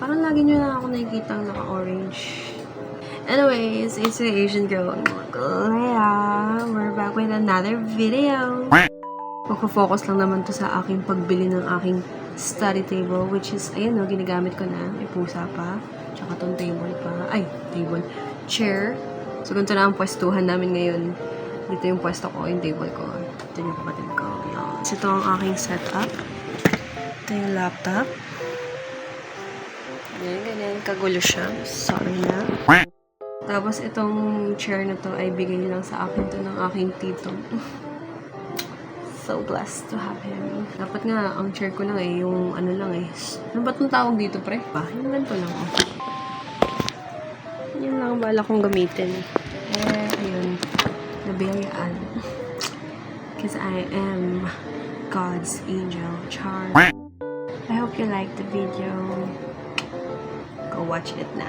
Parang lagi nyo na ako nakikita naka-orange. Anyways, it's the Asian girl. Yeah, we're back with another video. Magpo-focus lang naman to sa aking pagbili ng aking study table, which is, ayan no, ginagamit ko na. May pusa pa. Tsaka tong table pa. Ay, table. Chair. So, ganito na ang pwestuhan namin ngayon. Dito yung pwesto ko, yung table ko. Ito yung kapatid ko. Yan. So, ito ang aking setup. Ito yung laptop. Ganyan. Kagulo siya. Sorry na. Tapos, itong chair na to ay bigay lang sa akin to ng aking tito. So blessed to have him. Dapat nga, ang chair ko lang yung ano lang ano ba itong tawag dito, pre? Yung ganito lang, Yan lang ang bala kong gamitin. Ayun. Nabiyayaan. Because I am God's angel. Char. I hope you liked the video. Go watch it na.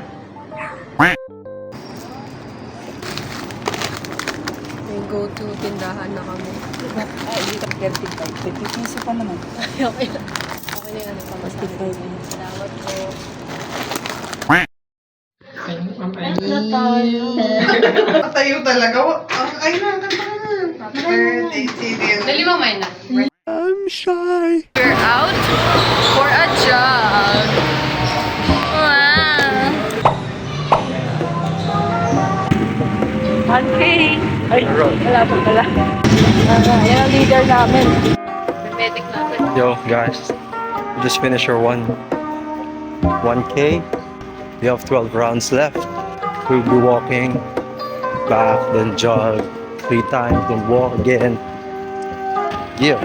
May go-to tindahan na kami. Hindi ka 35. 50 piso pa naman. Okay na. Okay na yan. Pamasahe. Salamat po. Tayo talaga. Ay na, birthday cereal. Dali mo na. I'm shy. We're out for a jog. Wow. 1K. Ay, wala po pala. Yan ang leader namin. Medic namin. Yo, guys. We just finished our 1K. We have 12 rounds left. We'll be walking back, then jog 3 times, then walk again. Yeah.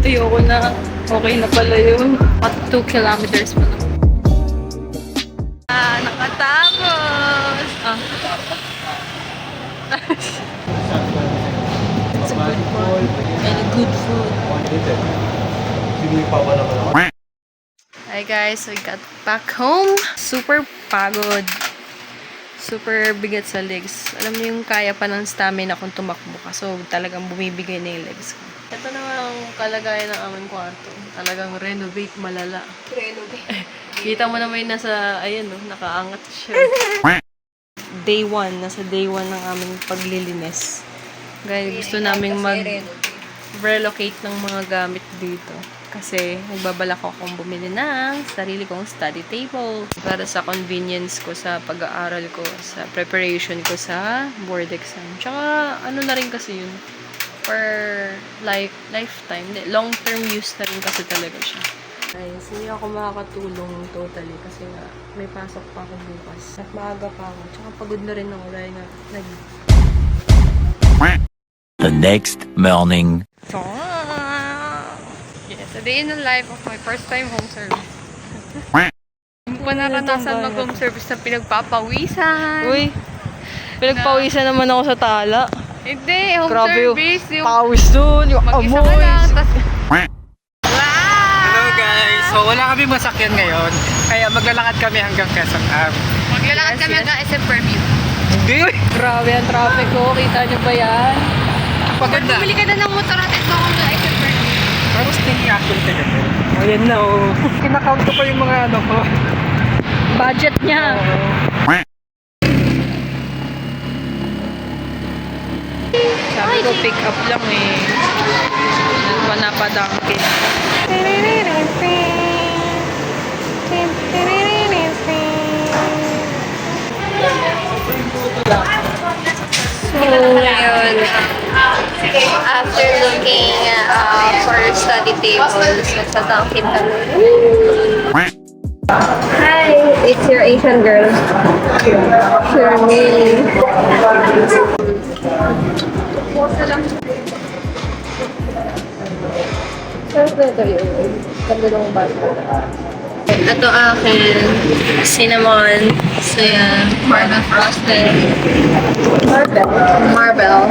Ayoko na. Okay na pala yun. At 2 kilometers pa lang. Nakatapos! It's a good one. And a good food. Hi guys, we got back home. Super pagod. Super bigat sa legs. Alam niyo yung kaya pa ng stamina kung tumakbo ka. So talagang bumibigay na yung legs ko. Ito naman ang kalagayan ng aming kwarto. Talagang renovate malala. Renovate. Kita mo naman yung nasa, ayan no, nakaangat siya. Day 1. Nasa day 1 ng aming paglilinis. Guys, gusto naming mag-relocate ng mga gamit dito. Kasi nagbabalak akong bumili ng sarili kong study table. Para sa convenience ko sa pag-aaral ko, sa preparation ko sa board exam. Tsaka ano na rin kasi yun. For lifetime. Long-term use na rin kasi talaga siya. Guys, hindi ako makakatulong totally kasi nga may pasok pa ako bukas. At maaga pa ako. Tsaka pagod na rin ako dahil nga The next morning. So, yes, a day in the life of my first time home service. Hindi ko naranasan mag-home service na pinagpapawisan. Uy, pinagpawisan naman ako sa tala. Hindi, home Grabe service. Yung pawis dun, yung mag-isa ka amoy. lang, tas Hello guys! So wala kami masakyan ngayon. Kaya maglalakad kami hanggang Quezon Ave. maglalakad kami hanggang SM Fairview. Hindi! Grabe ang traffic ko, kita nyo ba yan? Pagod na. Bumili ka na ng motor at ito hanggang SM Fairview. Pero still actually tayo. O yan na oh. Kinakount ko pa yung mga ano ko. Budget niya. Sabi ko pick up lang eh. Manapadangkin. So, ngayon, after looking for study tables, nagtatangkit kami. Hi, it's your Asian girl. Shermie. Ito akin, cinnamon, soya, marble frosted. Marble.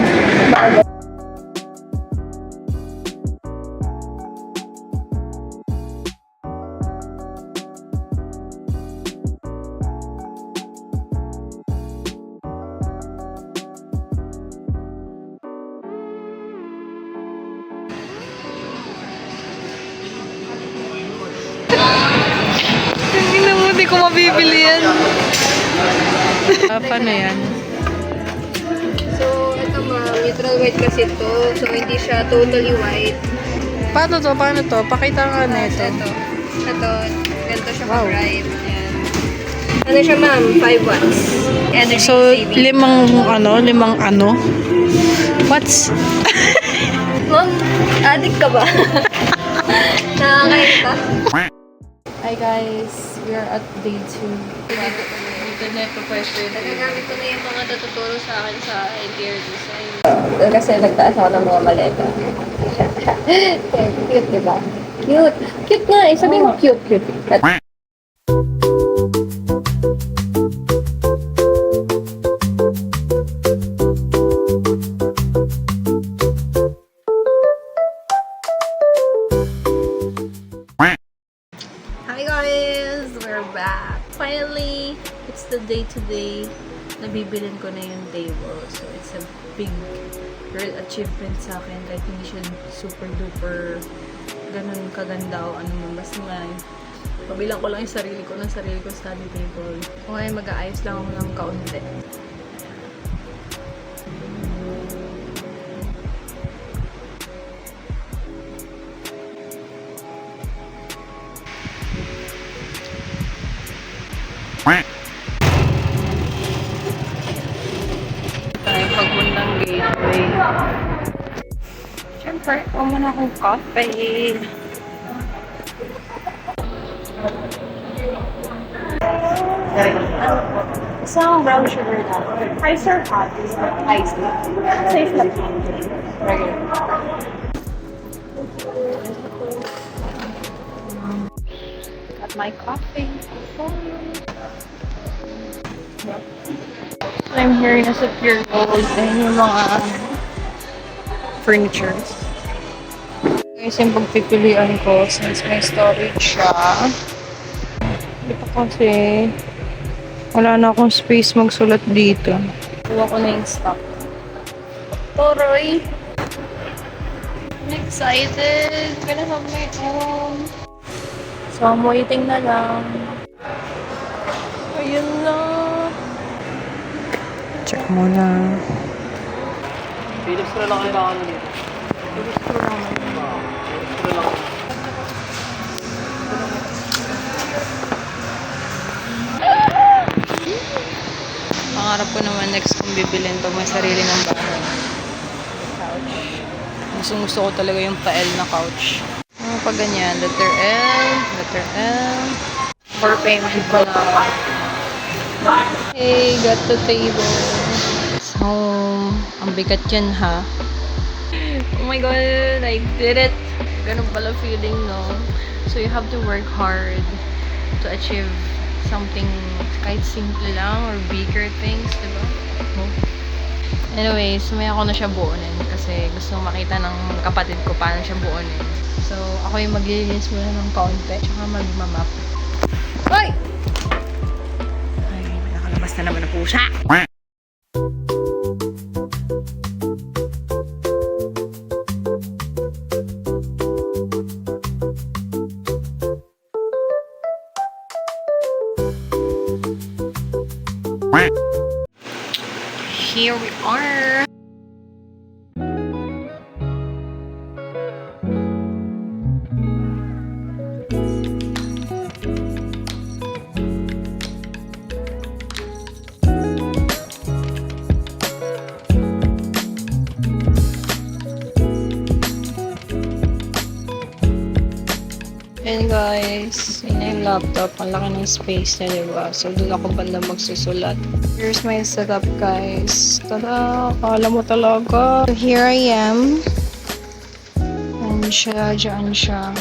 ko mabibili yan. Paano yan? So, ito ma'am, neutral white kasi to. So, hindi siya totally white. Paano to? Paano to? Pakita nga na ito. Ito, ganito siya ka-bright. Ayan. Ano siya ma'am? 5 watts. Energy So, saving. limang ano? What's? Ma'am, addict ka ba? Nakakain ka? Hi guys, we are at day 2. Dito na ito pwesto yun. Nagagamit ko na yung mga natuturo sa akin sa interior design. Kasi nagtaas ako ng mga maleta. Cute, diba? Cute. Cute nga eh. Sabi mo cute. Hi guys! We're back! Finally, it's the day today. Nabibilin ko na yung table. So, it's a big great achievement sa akin. Kahit hindi siya super duper ganun kaganda o ano man. Basta nga, pabilang ko lang yung sarili ko ng sarili ko study table. So, ngayon mag-aayos lang ako ng kaunti. Tayo pagpuntang gateway. Siyempre, huwag mo na akong coffee. Isang brown sugar na. Ice or hot? Ice lang. Safe lang. Regular. Got my coffee. I'm here na sa Pure Gold and yung mga furnitures. Guys, yung pagpipilian ko since may storage siya. Dito kasi wala na akong space magsulat dito. Kuha ko na yung stock. Toroy! I'm excited! Gonna have my own. So, I'm waiting na lang. Ayun na. Check muna. Philips na lang kailangan dito. Pangarap ko naman next kong bibilin pag may sarili ng bahay. Couch. Gusto ko talaga yung pa-L na couch. Pag ganyan, letter L. For payment pa na. Hey, got the table. So, ang bigat yan ha. Oh my god, I did it. Ganun pala feeling, no? So, you have to work hard to achieve something kahit simple lang or bigger things, diba? Anyways, may ako na siya buonin kasi gusto makita ng kapatid ko paano siya buonin. So, ako yung maglilinis muna ng kaunti tsaka magmamap. Ay! Ay, nakalabas na naman ang pusa! Here we are! And guys, yun na yung laptop. Ang laki ng space niya, diba? So, doon ako banda magsusulat. Here's my setup, guys. Tada! Akala mo talaga. So, here I am. And siya, dyan siya.